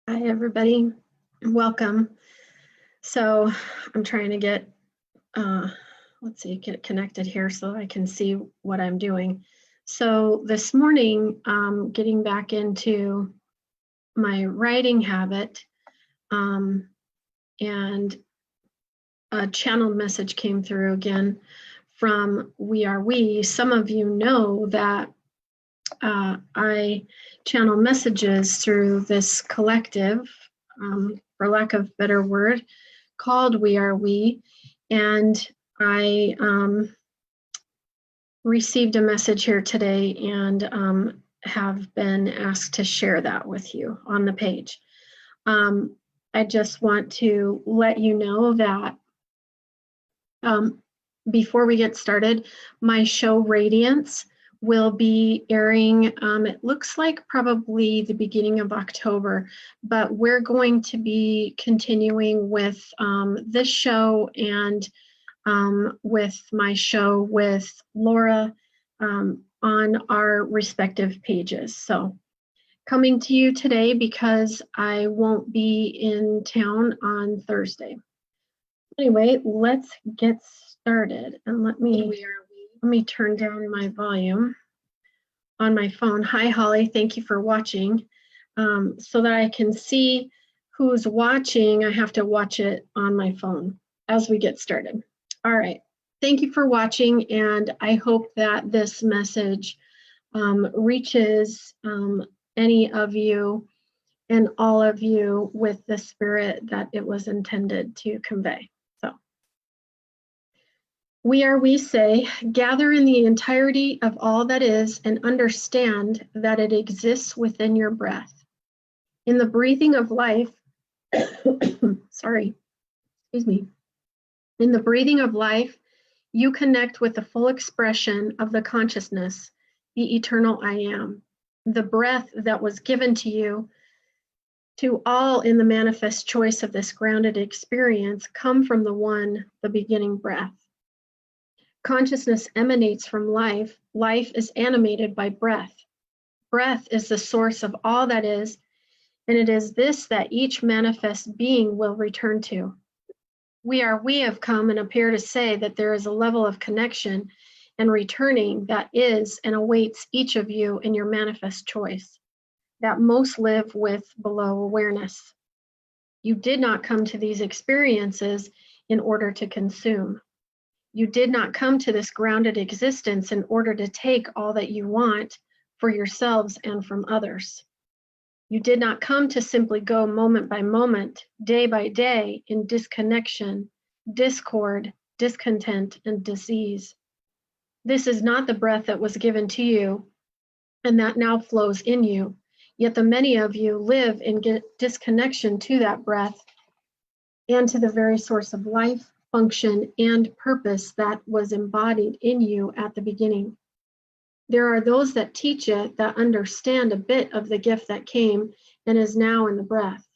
Hi, everybody. Welcome. So I'm trying to get, get connected here so I can see what I'm doing. So this morning, getting back into my writing habit, and a channeled message came through again from We Are We. Some of you know that I channel messages through this collective, for lack of a better word, called We Are We. And I received a message here today and have been asked to share that with you on the page. I just want to let you know that before we get started, my show Rae-diance will be airing, it looks like probably the beginning of October, but we're going to be continuing with this show and with my show with Laura on our respective pages. So coming to you today because I won't be in town on Thursday. Anyway, let's get started and let me turn down my volume on my phone. Hi, Holly. Thank you for watching. So that I can see who's watching, I have to watch it on my phone as we get started. All right. Thank you for watching, and I hope that this message reaches any of you and all of you with the spirit that it was intended to convey. We say, gather in the entirety of all that is and understand that it exists within your breath. In the breathing of life, sorry, excuse me. In the breathing of life, you connect with the full expression of the consciousness, the eternal I am, the breath that was given to you. To all in the manifest choice of this grounded experience come from the one, the beginning breath. Consciousness emanates from life. Life is animated by breath. Breath is the source of all that is, and it is this that each manifest being will return to. We have come and appear to say that there is a level of connection and returning that is and awaits each of you in your manifest choice, that most live with below awareness. You did not come to these experiences in order to consume. You did not come to this grounded existence in order to take all that you want for yourselves and from others. You did not come to simply go moment by moment, day by day in disconnection, discord, discontent, and disease. This is not the breath that was given to you and that now flows in you, yet the many of you live in disconnection to that breath and to the very source of life, function, and purpose that was embodied in you at the beginning. There are those that teach it that understand a bit of the gift that came and is now in the breath.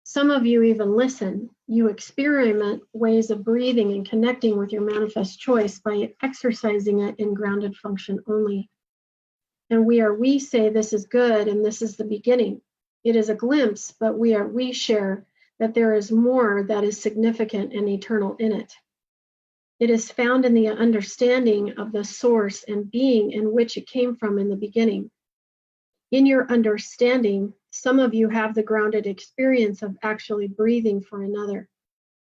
Some of you even listen. You experiment ways of breathing and connecting with your manifest choice by exercising it in grounded function only. And we say this is good and this is the beginning. It is a glimpse, but we share that there is more that is significant and eternal in it. It is found in the understanding of the source and being in which it came from in the beginning. In your understanding, some of you have the grounded experience of actually breathing for another.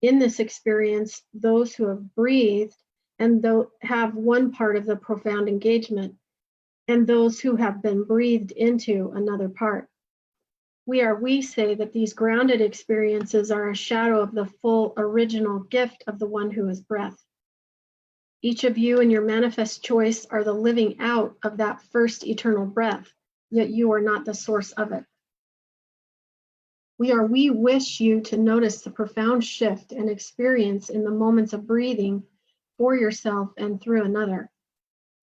In this experience, those who have breathed and have one part of the profound engagement, and those who have been breathed into another part. We say that these grounded experiences are a shadow of the full original gift of the one who is breath. Each of you in your manifest choice are the living out of that first eternal breath, yet you are not the source of it. We wish you to notice the profound shift and experience in the moments of breathing for yourself and through another.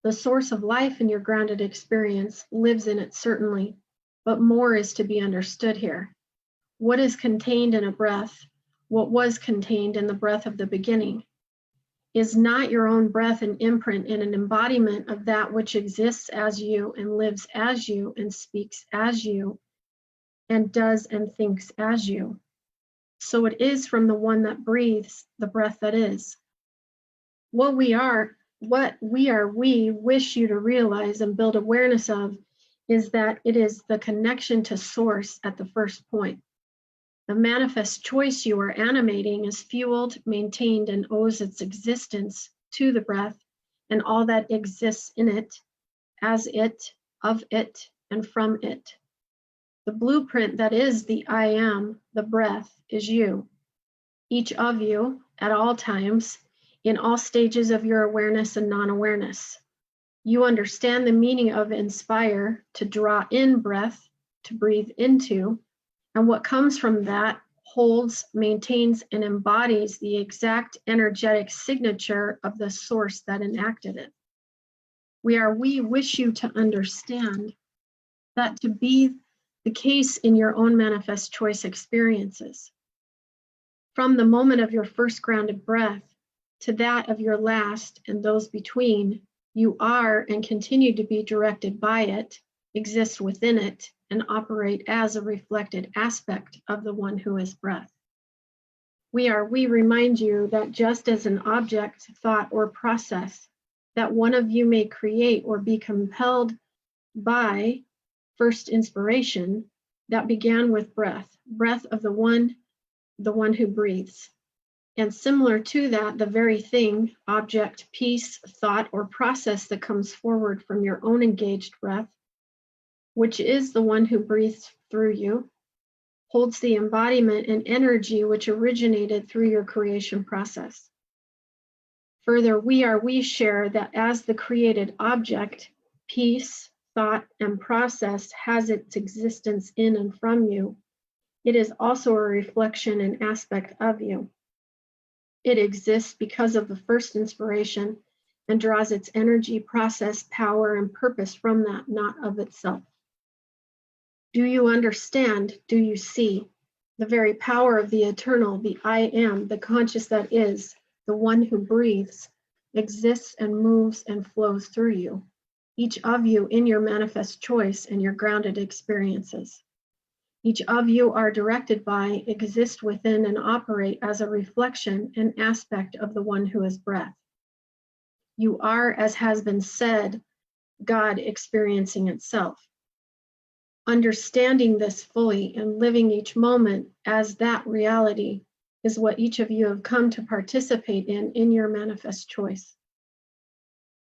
The source of life in your grounded experience lives in it certainly, but more is to be understood here. What is contained in a breath, what was contained in the breath of the beginning, is not your own breath and imprint in an embodiment of that which exists as you and lives as you and speaks as you and does and thinks as you. So it is from the one that breathes the breath that is. What we wish you to realize and build awareness of is that it is the connection to source at the first point. The manifest choice you are animating is fueled, maintained, and owes its existence to the breath and all that exists in it, as it, of it, and from it. The blueprint that is the I am, the breath, is you. Each of you, at all times, in all stages of your awareness and non-awareness. You understand the meaning of inspire, to draw in breath, to breathe into, and what comes from that holds, maintains, and embodies the exact energetic signature of the source that enacted it. We wish you to understand that to be the case in your own manifest choice experiences. From the moment of your first grounded breath to that of your last and those between, you are and continue to be directed by it, exist within it, and operate as a reflected aspect of the one who is breath. We remind you that just as an object, thought, or process that one of you may create or be compelled by first inspiration that began with breath of the one who breathes. And similar to that, the very thing, object, piece, thought, or process that comes forward from your own engaged breath, which is the one who breathes through you, holds the embodiment and energy which originated through your creation process. Further, we share that as the created object, piece, thought, and process has its existence in and from you, it is also a reflection and aspect of you. It exists because of the first inspiration and draws its energy, process, power, and purpose from that, not of itself. Do you understand? Do you see the very power of the eternal, the I am, the conscious that is, the one who breathes, exists and moves and flows through you, each of you in your manifest choice and your grounded experiences. Each of you are directed by, exist within, and operate as a reflection and aspect of the one who is breath. You are, as has been said, God experiencing itself. Understanding this fully and living each moment as that reality is what each of you have come to participate in your manifest choice.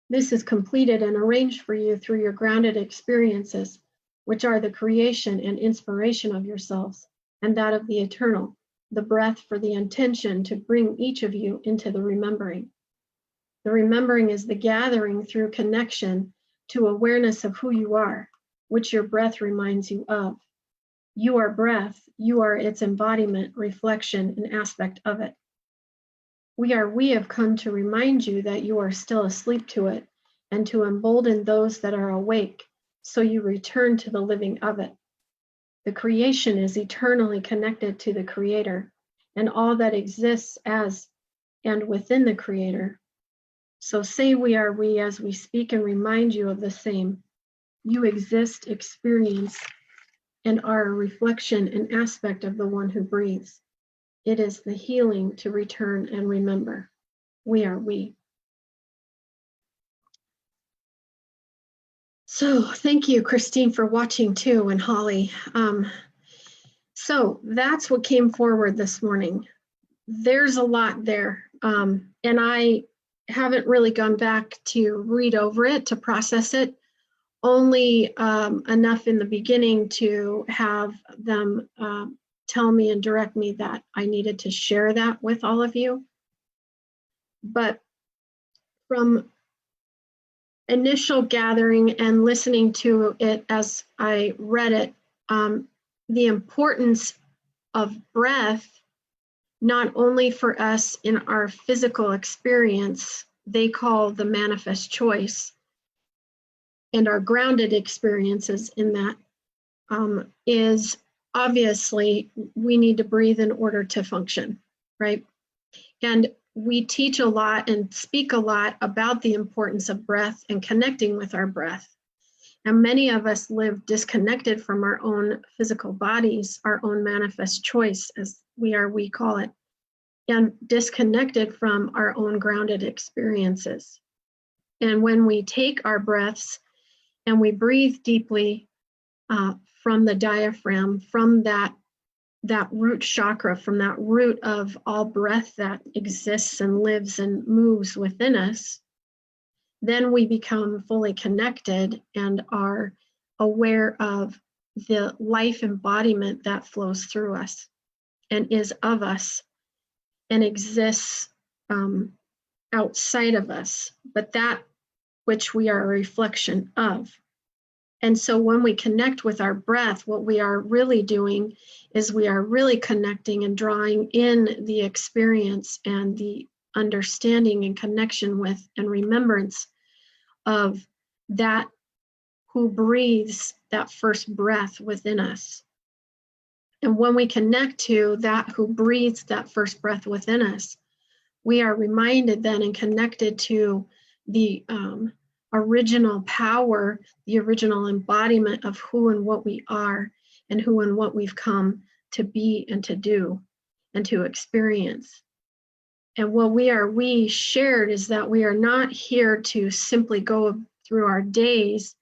This is completed and arranged for you through your grounded experiences, which are the creation and inspiration of yourselves, and that of the eternal, the breath for the intention to bring each of you into the remembering. The remembering is the gathering through connection to awareness of who you are, which your breath reminds you of. You are breath, you are its embodiment, reflection, and aspect of it. We have come to remind you that you are still asleep to it, and to embolden those that are awake, so you return to the living of it. The creation is eternally connected to the Creator, and all that exists as and within the Creator. So say we as we speak and remind you of the same. You exist, experience, and are a reflection and aspect of the one who breathes. It is the healing to return and remember. We are we. So thank you, Christine, for watching too, and Holly. So that's what came forward this morning. There's a lot there, and I haven't really gone back to read over it, to process it, only enough in the beginning to have them tell me and direct me that I needed to share that with all of you. But from initial gathering and listening to it as I read it, the importance of breath, not only for us in our physical experience, they call the manifest choice, and our grounded experiences in that, is obviously we need to breathe in order to function, right? And we teach a lot and speak a lot about the importance of breath and connecting with our breath. And many of us live disconnected from our own physical bodies, our own manifest choice, as we call it, and disconnected from our own grounded experiences. And when we take our breaths and we breathe deeply from the diaphragm, from that root chakra, from that root of all breath that exists and lives and moves within us, then we become fully connected and are aware of the life embodiment that flows through us and is of us and exists outside of us, but that which we are a reflection of. And so when we connect with our breath, what we are really doing is we are really connecting and drawing in the experience and the understanding and connection with and remembrance of that who breathes that first breath within us. And when we connect to that who breathes that first breath within us, we are reminded then and connected to the original power, the original embodiment of who and what we are and who and what we've come to be and to do and to experience. And what we shared is that we are not here to simply go through our days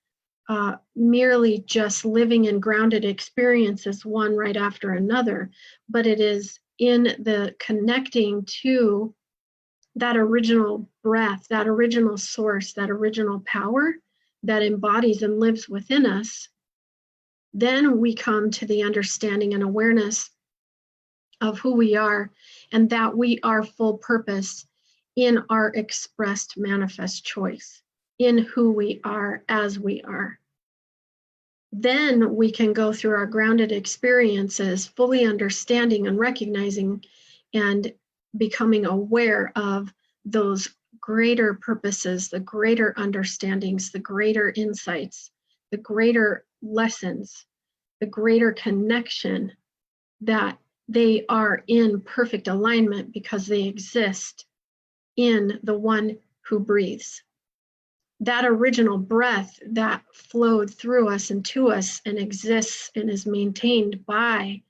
merely just living in grounded experiences, one right after another, but it is in the connecting to that original breath, that original source, that original power that embodies and lives within us. Then we come to the understanding and awareness of who we are and that we are full purpose in our expressed manifest choice, in who we are as we are. Then we can go through our grounded experiences, fully understanding and recognizing and becoming aware of those greater purposes, the greater understandings, the greater insights, the greater lessons, the greater connection, that they are in perfect alignment because they exist in the one who breathes. That original breath that flowed through us and to us and exists and is maintained by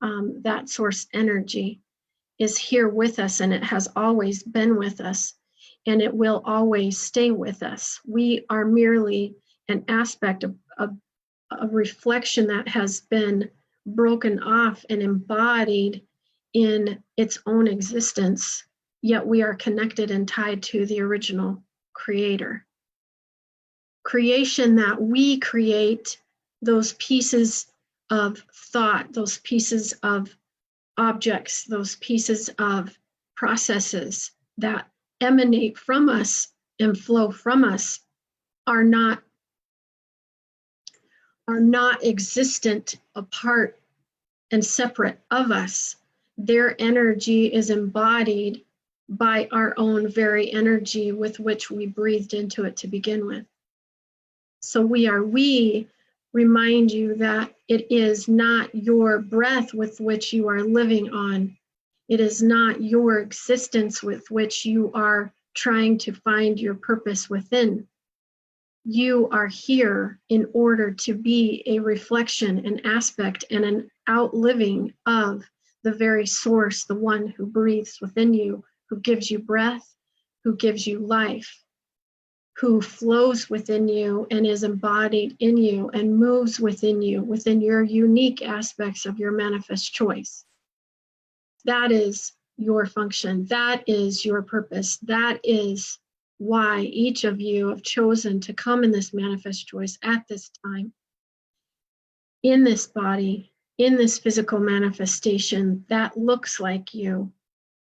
that source energy is here with us, and it has always been with us, and it will always stay with us. We are merely an aspect of a reflection that has been broken off and embodied in its own existence, yet we are connected and tied to the original creator. Creation that we create, those pieces of thought, those pieces of objects, those pieces of processes that emanate from us and flow from us are not existent apart and separate of us. Their energy is embodied by our own very energy with which we breathed into it to begin with. So we remind you that it is not your breath with which you are living on. It is not your existence with which you are trying to find your purpose within. You are here in order to be a reflection, an aspect, and an outliving of the very source, the one who breathes within you, who gives you breath, who gives you life, who flows within you and is embodied in you and moves within you, within your unique aspects of your manifest choice. That is your function. That is your purpose. That is why each of you have chosen to come in this manifest choice at this time, in this body, in this physical manifestation that looks like you,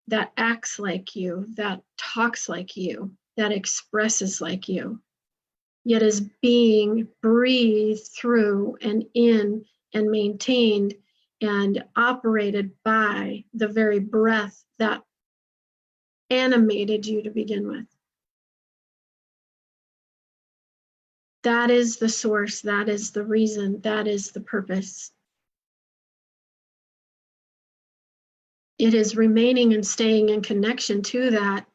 that acts like you, that talks like you, that expresses like you, yet is being breathed through and in and maintained and operated by the very breath that animated you to begin with. That is the source, that is the reason, that is the purpose. It is remaining and staying in connection to that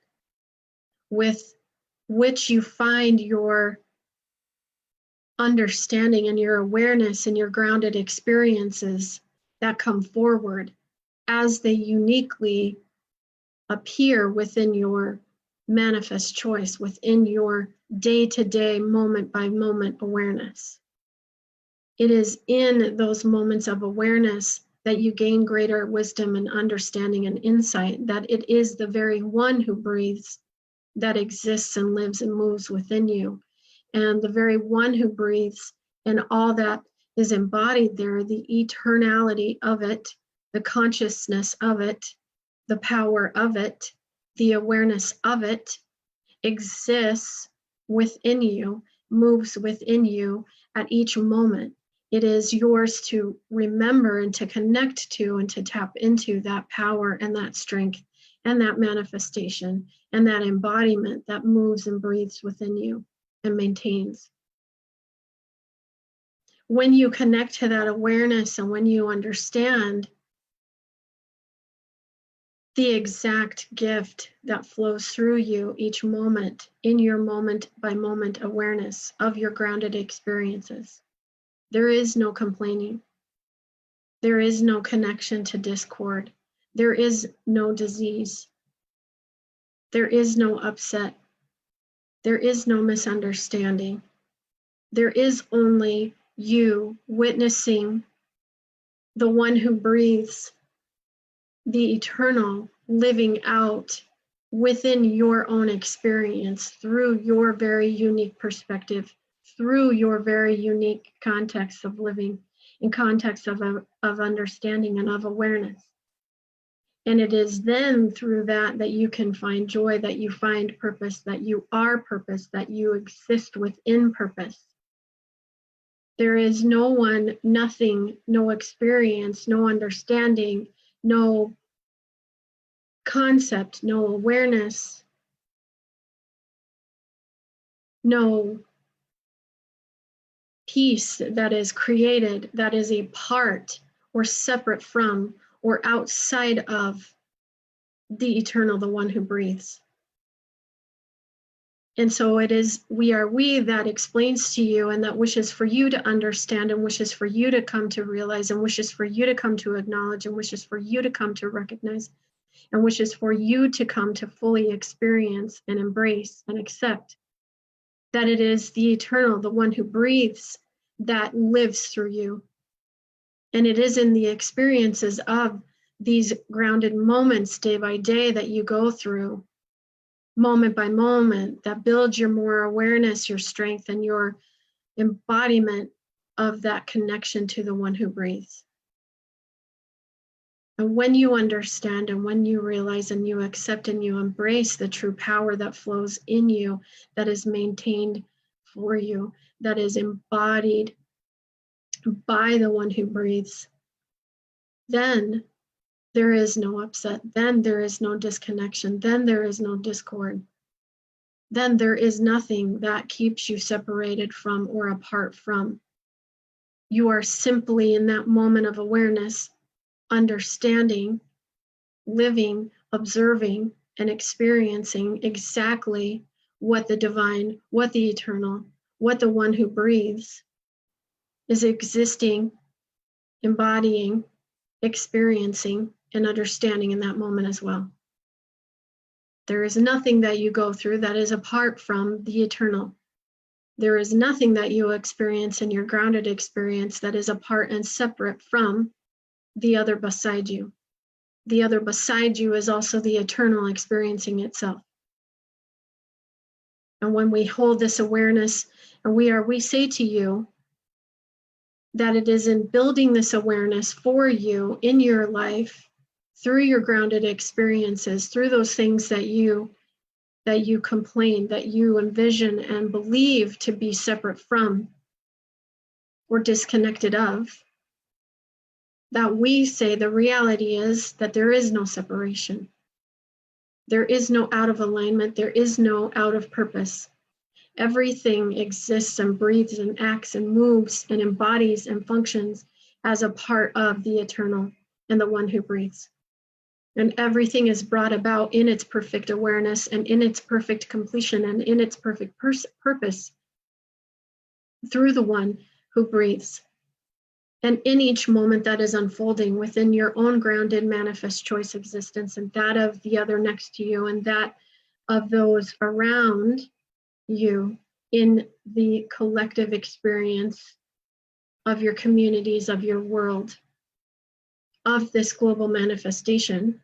with which you find your understanding and your awareness and your grounded experiences that come forward as they uniquely appear within your manifest choice, within your day-to-day, moment-by-moment awareness. It is in those moments of awareness that you gain greater wisdom and understanding and insight that it is the very one who breathes that exists and lives and moves within you. And the very one who breathes and all that is embodied there, the eternality of it, the consciousness of it, the power of it, the awareness of it, exists within you, moves within you at each moment. It is yours to remember and to connect to and to tap into that power and that strength and that manifestation and that embodiment that moves and breathes within you and maintains. When you connect to that awareness and when you understand the exact gift that flows through you each moment in your moment by moment awareness of your grounded experiences, there is no complaining. There is no connection to discord. There is no disease. There is no upset. There is no misunderstanding. There is only you witnessing the one who breathes, the eternal, living out within your own experience through your very unique perspective, through your very unique context of living, in context of understanding and of awareness. And it is then through that you can find joy, that you find purpose, that you are purpose, that you exist within purpose. There is no one, nothing, no experience, no understanding, no concept, no awareness, no piece that is created that is a part or separate from or outside of the eternal, the one who breathes. And so it is we that explains to you and that wishes for you to understand and wishes for you to come to realize and wishes for you to come to acknowledge and wishes for you to come to recognize and wishes for you to come to fully experience and embrace and accept that it is the eternal, the one who breathes, that lives through you. And it is in the experiences of these grounded moments day by day that you go through, moment by moment, that builds your more awareness, your strength, and your embodiment of that connection to the one who breathes. And when you understand and when you realize and you accept and you embrace the true power that flows in you, that is maintained for you, that is embodied by the one who breathes, then there is no upset, then there is no disconnection, then there is no discord. Then there is nothing that keeps you separated from or apart from. You are simply in that moment of awareness, understanding, living, observing, and experiencing exactly what the divine, what the eternal, what the one who breathes is existing, embodying, experiencing, and understanding in that moment as well. There is nothing that you go through that is apart from the eternal. There is nothing that you experience in your grounded experience that is apart and separate from the other beside you. The other beside you is also the eternal experiencing itself. And when we hold this awareness, and we say to you that it is in building this awareness for you in your life, through your grounded experiences, through those things that you complain, that you envision and believe to be separate from or disconnected of, that we say the reality is that there is no separation. There is no out of alignment. There is no out of purpose. Everything exists and breathes and acts and moves and embodies and functions as a part of the eternal and the one who breathes. And everything is brought about in its perfect awareness and in its perfect completion and in its perfect purpose through the one who breathes. And in each moment that is unfolding within your own grounded manifest choice existence, and that of the other next to you, and that of those around you in the collective experience of your communities, of your world, of this global manifestation,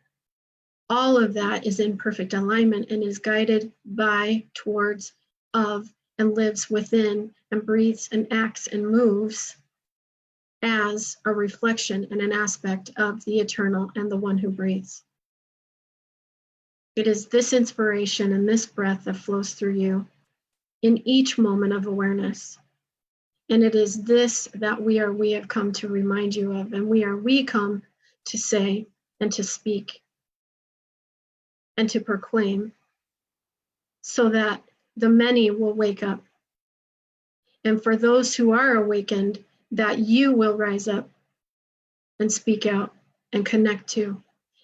all of that is in perfect alignment and is guided by, towards, of, and lives within, and breathes and acts and moves as a reflection and an aspect of the eternal and the one who breathes. It is this inspiration and this breath that flows through you in each moment of awareness. And it is this that we have come to remind you of, and we come to say and to speak and to proclaim, so that the many will wake up. And for those who are awakened, that you will rise up and speak out and connect to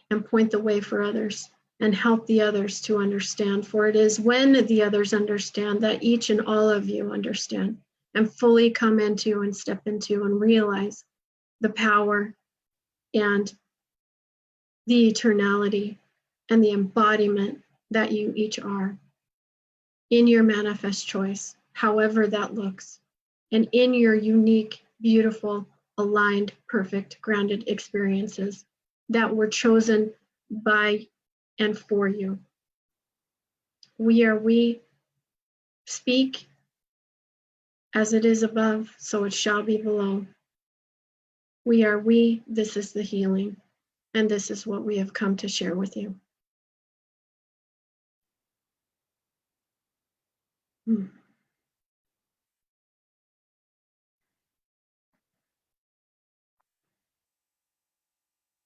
and point the way for others and help the others to understand. For it is when the others understand that each and all of you understand and fully come into and step into and realize the power and the eternality and the embodiment that you each are in your manifest choice, however that looks, and in your unique, beautiful, aligned, perfect, grounded experiences that were chosen by and for you. We speak as it is above, so it shall be below. We are we, this is the healing, and this is what we have come to share with you.